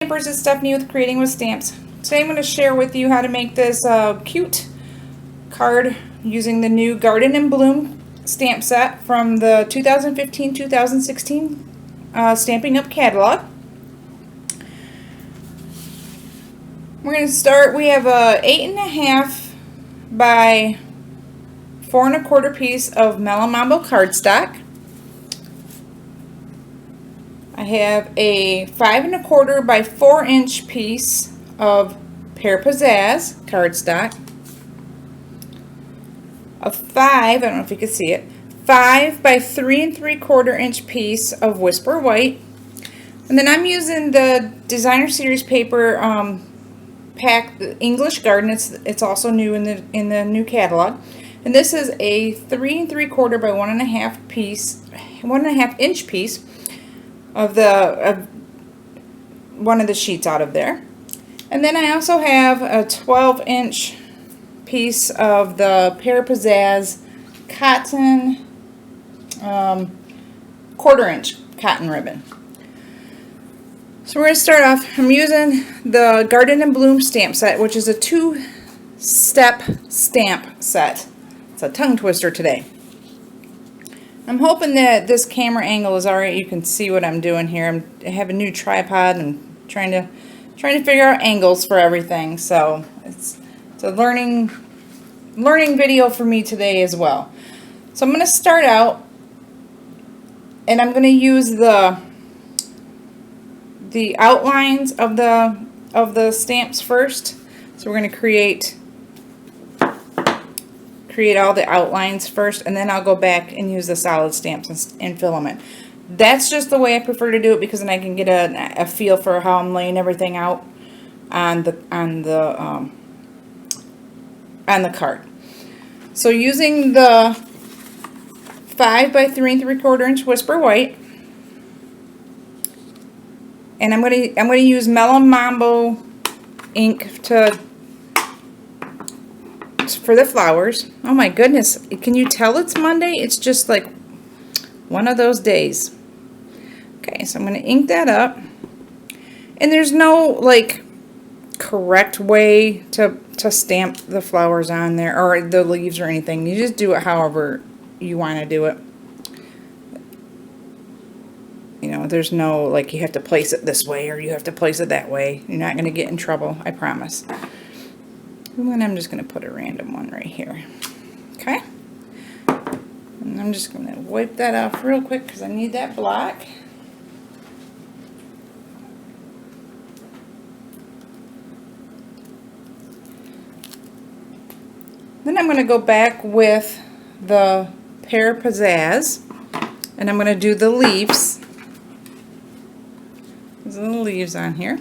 Stampers, it's Stephanie with Creating with Stamps. Today I'm going to share with you how to make this cute card using the new Garden and Bloom stamp set from the 2015-2016 Stampin' Up! Catalog. We're going to start, we have a 8.5 by 4 1/4 piece of Melon Mambo cardstock. I have a 5 1/4 by 4 inch piece of Pear Pizzazz cardstock. A 5, I don't know if you can see it, 5 by 3 3/4 inch piece of Whisper White. And then I'm using the Designer Series paper pack, the English Garden. It's also new in the new catalog. And this is a 3 3/4 by 1.5 piece, 1.5 inch piece of one of the sheets out of there. And then I also have a 12 inch piece of the Pear Pizzazz cotton, 1/4 inch cotton ribbon. So we're going to start off, I'm using the Garden and Bloom stamp set, which is a 2-step stamp set. It's a tongue twister today. I'm hoping that this camera angle is alright. You can see what I'm doing here. I have a new tripod and trying to figure out angles for everything. So it's a learning video for me today as well. So I'm going to start out, and I'm going to use the outlines of the stamps first. So we're going to create all the outlines first, and then I'll go back and use the solid stamps and fill them in. That's just the way I prefer to do it, because then I can get a feel for how I'm laying everything out on the card. So using the 5 by 3 3/4 inch Whisper White, and I'm gonna use Melon Mambo ink for the flowers. Oh my goodness, can you tell it's Monday? It's just like one of those days. Okay, so I'm going to ink that up. And there's no like correct way to stamp the flowers on there, or the leaves or anything. You just do it however you want to do it. You know, there's no like you have to place it this way or you have to place it that way. You're not going to get in trouble, I promise. And then I'm just going to put a random one right here. Okay? And I'm just going to wipe that off real quick because I need that block. Then I'm going to go back with the Pear Pizzazz, and I'm going to do the leaves. There's little leaves on here.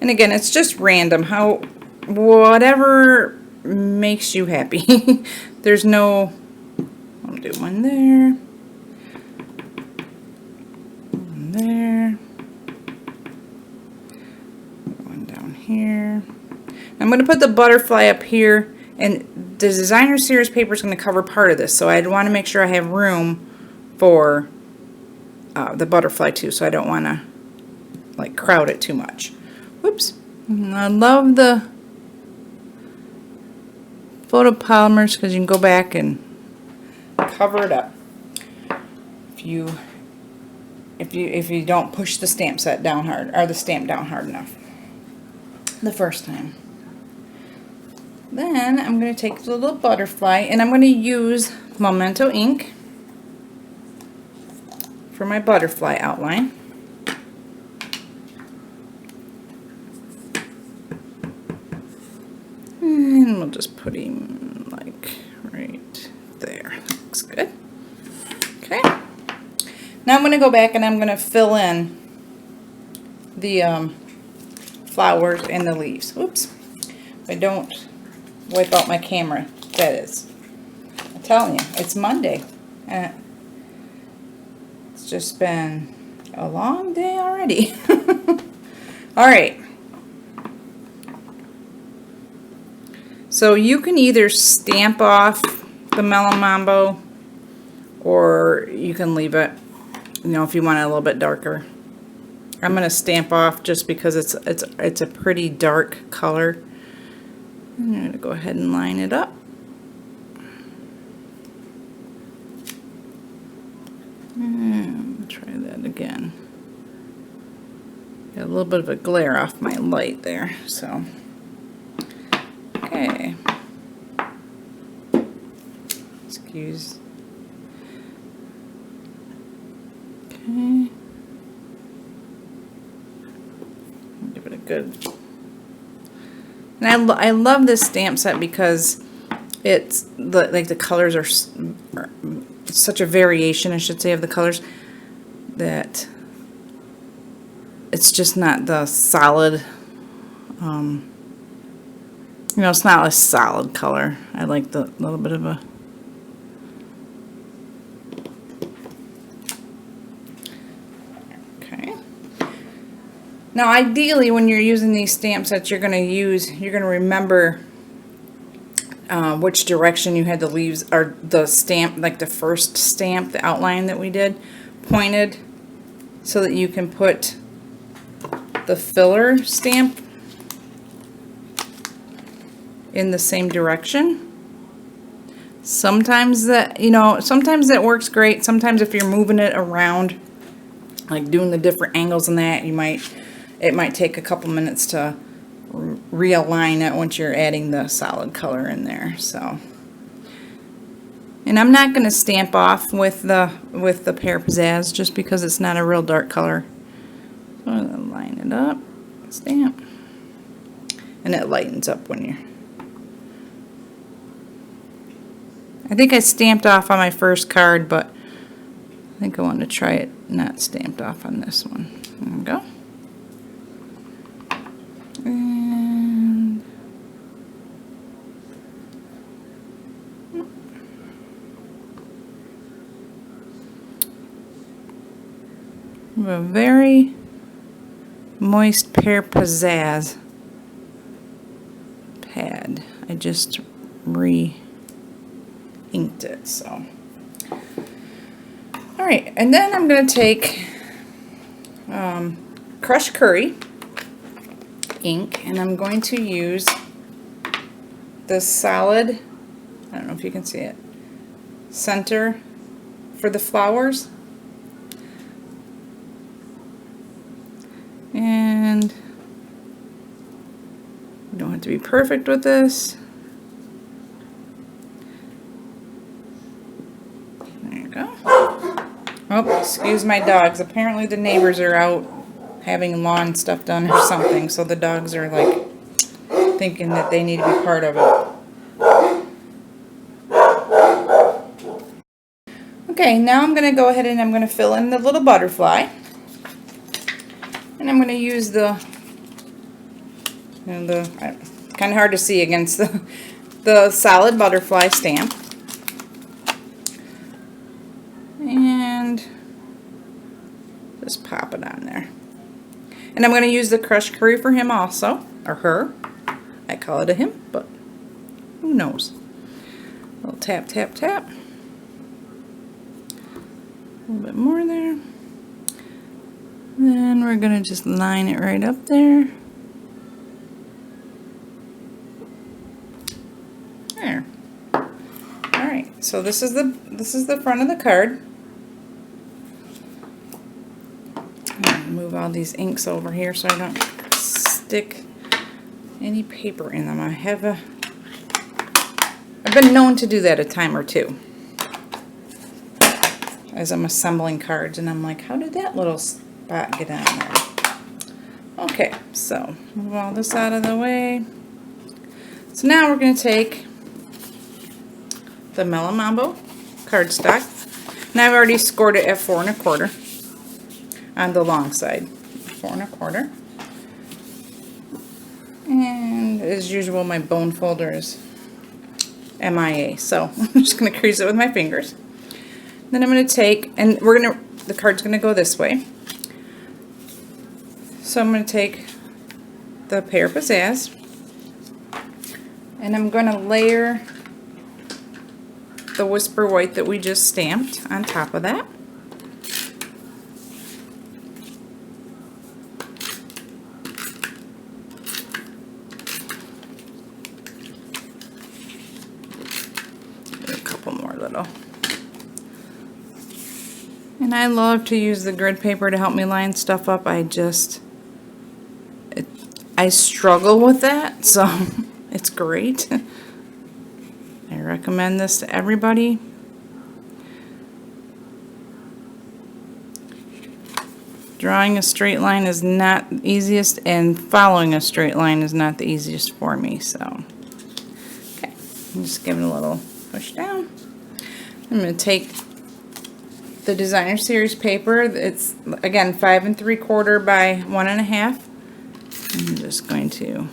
And again, it's just random, whatever makes you happy. There's no, I'll do one there, one there, one down here. I'm going to put the butterfly up here, and the Designer Series paper is going to cover part of this, so I'd want to make sure I have room for the butterfly too, so I don't want to like crowd it too much. Whoops. I love the photopolymers because you can go back and cover it up if you don't push the stamp set down hard, or the stamp down hard enough the first time. Then I'm going to take the little butterfly, and I'm going to use Memento ink for my butterfly outline. And we'll just put him like right there. That looks good. Okay. Now I'm going to go back and I'm going to fill in the flowers and the leaves. Oops. If I don't wipe out my camera, that is. I'm telling you, it's Monday. It's just been a long day already. Alright. So you can either stamp off the Melon Mambo, or you can leave it You know, if you want it a little bit darker. I'm going to stamp off just because it's a pretty dark color. I'm going to go ahead and line it up. And try that again. Got a little bit of a glare off my light there, so okay. Excuse. Okay. Give it a good. And I love this stamp set because it's the colors are such a variation, I should say, of the colors that it's just not the solid. You know, it's not a solid color. I like the little bit of a. Now, ideally, when you're using these stamp sets, you're going to remember which direction you had the leaves, or the stamp, like the first stamp, the outline that we did, pointed, so that you can put the filler stamp in the same direction. Sometimes that, you know, sometimes that works great. Sometimes if you're moving it around, like doing the different angles and that, it might take a couple minutes to realign it once you're adding the solid color in there. So, and I'm not going to stamp off with the Pear Pizzazz just because it's not a real dark color. So I'm going to line it up, stamp, and it lightens up when you're. I think I stamped off on my first card, but I think I want to try it not stamped off on this one. There we go. And we have a very moist Pear Pizzazz pad. I just re-inked it, so. Alright, and then I'm going to take crushed curry ink, and I'm going to use the solid, I don't know if you can see it, center for the flowers. And you don't have to be perfect with this. There you go. Oh, excuse my dogs. Apparently the neighbors are out having lawn stuff done or something, so the dogs are like thinking that they need to be part of it. Okay, now I'm going to go ahead and I'm going to fill in the little butterfly. And I'm going to use the kind of hard to see against the solid butterfly stamp. And just pop it on there. And I'm going to use the crushed curry for him also, or her. I call it a him, but who knows. A little tap, tap, tap. A little bit more there. Then we're going to just line it right up there. There. Alright, so this is the front of the card. Move all these inks over here so I don't stick any paper in them. I've been known to do that a time or two as I'm assembling cards, and I'm like, how did that little spot get on there? Okay, so move all this out of the way. So now we're going to take the Melon Mambo cardstock. Now I've already scored it at 4 1/4 on the long side, 4 1/4. And as usual, my bone folder is MIA, so I'm just going to crease it with my fingers. Then I'm going to take, and the card's going to go this way. So I'm going to take the Pear Pizzazz, and I'm going to layer the Whisper White that we just stamped on top of that. And I love to use the grid paper to help me line stuff up. I struggle with that, so it's great. I recommend this to everybody. Drawing a straight line is not the easiest, and following a straight line is not the easiest for me, so. Okay, just give it a little push down. I'm going to take the Designer Series paper. It's, again, 5 3/4 by 1 1/2. I'm just going to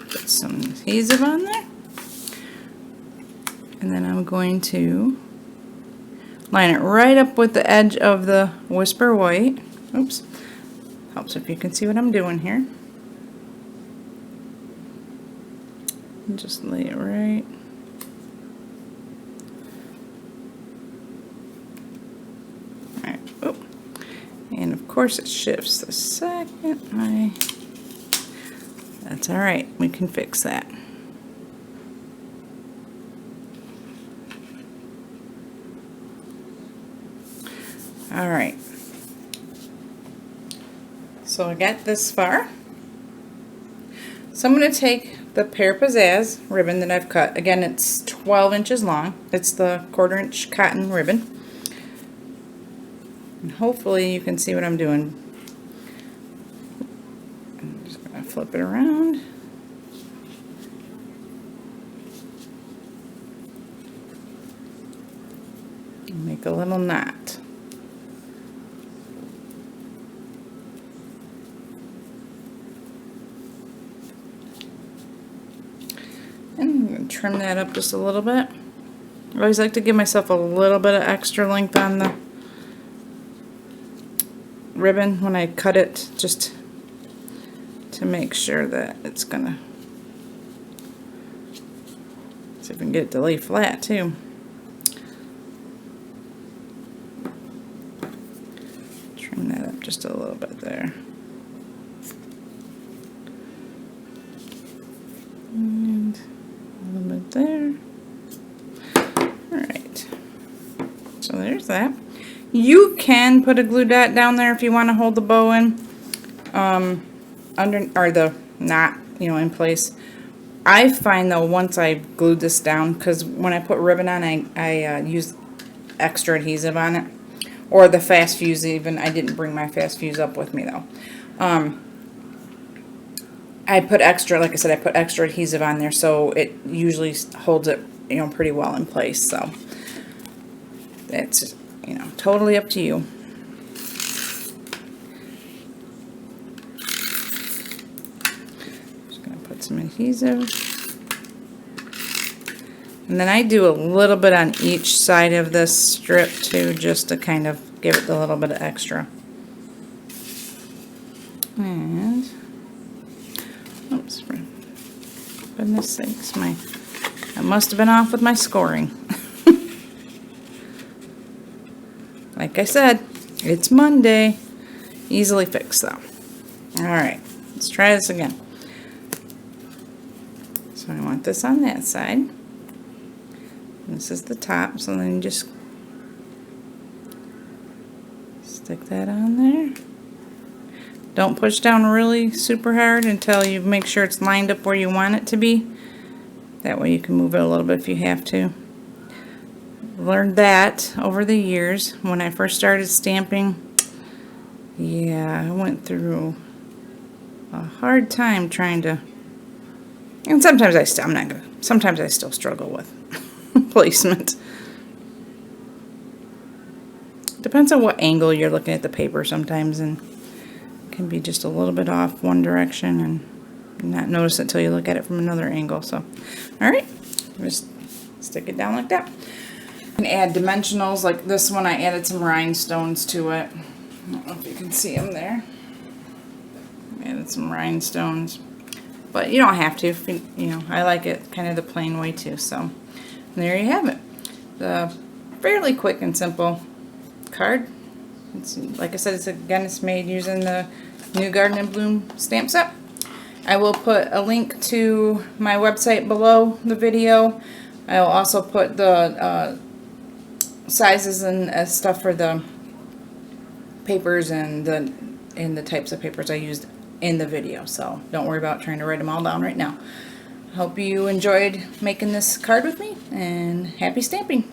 put some adhesive on there. And then I'm going to line it right up with the edge of the Whisper White. Oops. Helps if you can see what I'm doing here. And just lay it right. Alright. Oh. And of course it shifts the second that's alright. We can fix that. Alright, so I got this far. So I'm going to take the Pear Pizzazz ribbon that I've cut. Again, it's 12 inches long. It's the 1/4 inch cotton ribbon. And hopefully you can see what I'm doing. I'm just going to flip it around. And make a little knot. And I'm going to trim that up just a little bit. I always like to give myself a little bit of extra length on the ribbon when I cut it, just to make sure that it's going to, see if we can get it to lay flat too. Trim that up just a little bit there. And a little bit there. Alright. So there's that. You can put a glue dot down there if you want to hold the bow in. Under, or the knot, you know, in place. I find though, once I've glued this down, because when I put ribbon on, I use extra adhesive on it. Or the fast fuse even. I didn't bring my fast fuse up with me though. I put extra, like I said, I put extra adhesive on there, so it usually holds it, you know, pretty well in place. So it's, you know, totally up to you. Just gonna put some adhesive, and then I do a little bit on each side of this strip too, just to kind of give it a little bit of extra. And oops, for goodness sakes, I must have been off with my scoring. Like I said, it's Monday. Easily fixed though. Alright, let's try this again. So I want this on that side. This is the top, so then you just stick that on there. Don't push down really super hard until you make sure it's lined up where you want it to be. That way you can move it a little bit if you have to. Learned that over the years when I first started stamping. Yeah, I went through a hard time trying to, and sometimes sometimes I still struggle with placement. Depends on what angle you're looking at the paper sometimes, and can be just a little bit off one direction and not notice it until you look at it from another angle. So, alright, just stick it down like that. You can add dimensionals, like this one I added some rhinestones to it. I don't know if you can see them there. I added some rhinestones, but you don't have to. If you know, I like it kind of the plain way too. So there you have it. The fairly quick and simple card. It's, like I said, it's made using the new Garden and Bloom stamp set. I will put a link to my website below the video. I will also put the sizes and stuff for the papers and the types of papers I used in the video, so don't worry about trying to write them all down right now. Hope you enjoyed making this card with me, and happy stamping!